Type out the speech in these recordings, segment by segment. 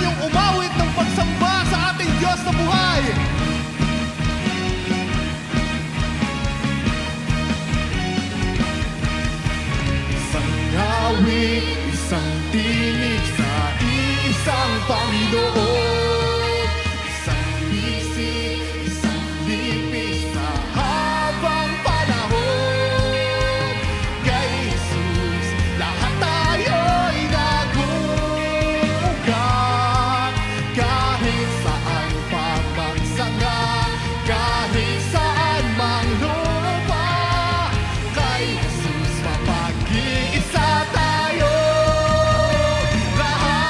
tayong umawit ng pagsamba sa ating Diyos na buhay. Isang awit, isang tinig sa isang Panginoon, isang bisig, isang lipis sa habang panahon. Kay Jesus, lahat tayo'y nagugat, kahit saan pa magsanga, kahit saan mang lupa. Kay Jesus, mapag-iisa tayo lahat.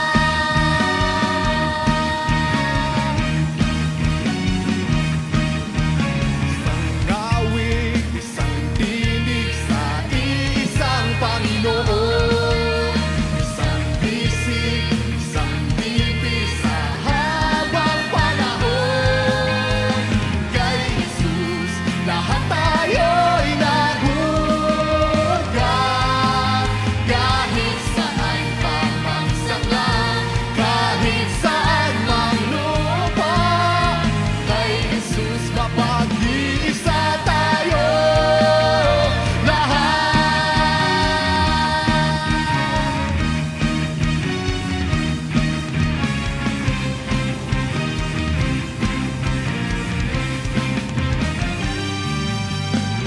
Isang awit, isang tinig sa isang Panginoon, isang bisig, isang lipis sa habang panahon. Kay Jesus, lahat tayo'y nagugat, kahit saan pa magsanga, kahit saan mang lupa. Kay Jesus, mapag-iisa tayo lahat.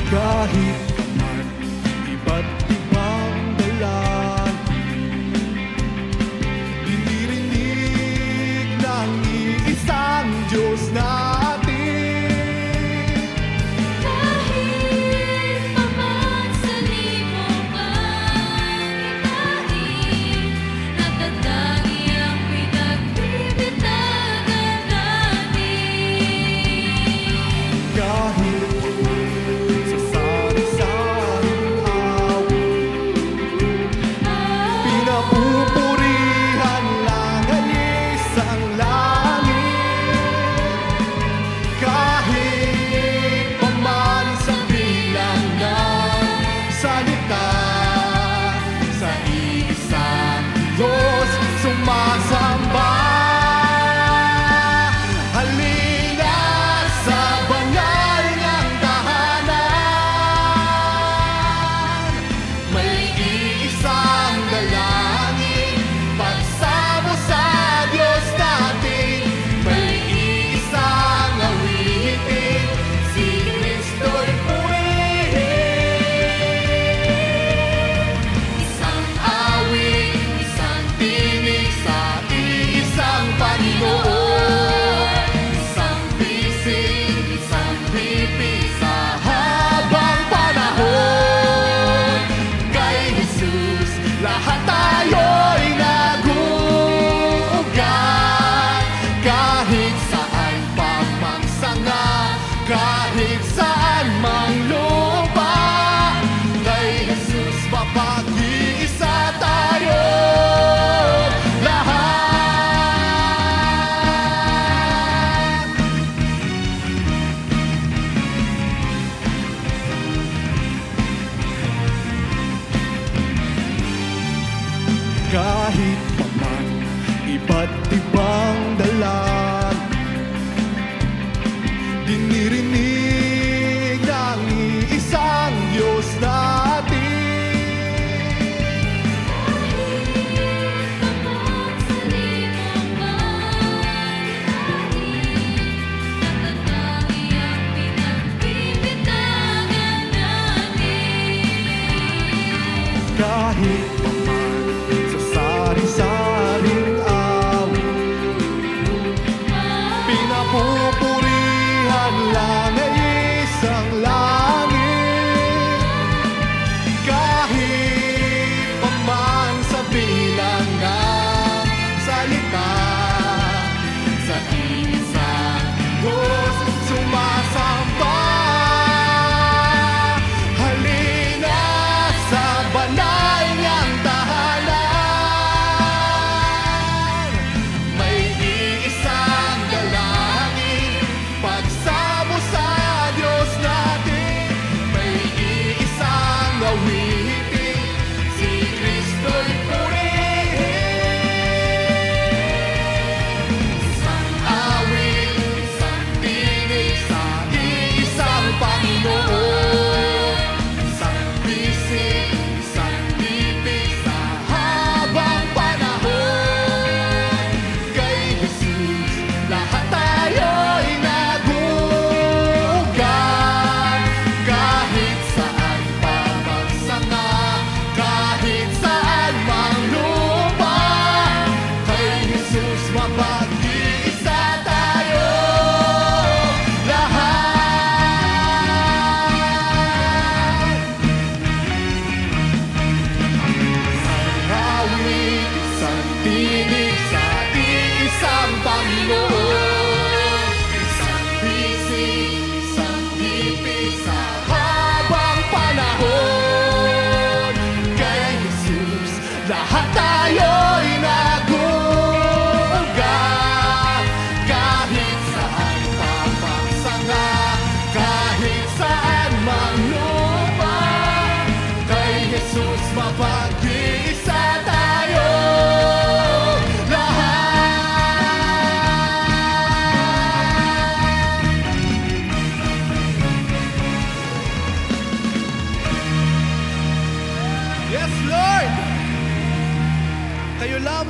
Kahit man iba't ibang dalan, dinirinig ng iisang Diyos natin. Kahit paman sa libugan itain, natatangi ang pinagbibitagan natin. Kahit sa sari-saring awit, pinapupurihan lang ang isang langit. Kahit paman sa bilang ng salita, sa isang Diyos sumasamba. Halina sa banal niyang tahanan. May iisang dalangin, pagsamo sa Diyos natin. May iisang awitin, si Kristo'y purihin. Isang awit, isang tinig sa isang Panginoon, isang bisig, isang lipis sa habang panahon. Kay Jesus, lahat tayo'y nagugat, kahit saan pa magsanga, kahit saan mang lupa. Kay Jesus, mapag-iisa tayo lahat. Kahit paman iba't ibang dalan, dinirinig ng iisang Diyos natin. Paman sa libugan itain, natatangi ang pinagbibitagan natin. Kahit paman sa sari-saring awit, pinapupurihan lang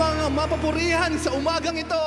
ang mapapurihan sa umagang ito.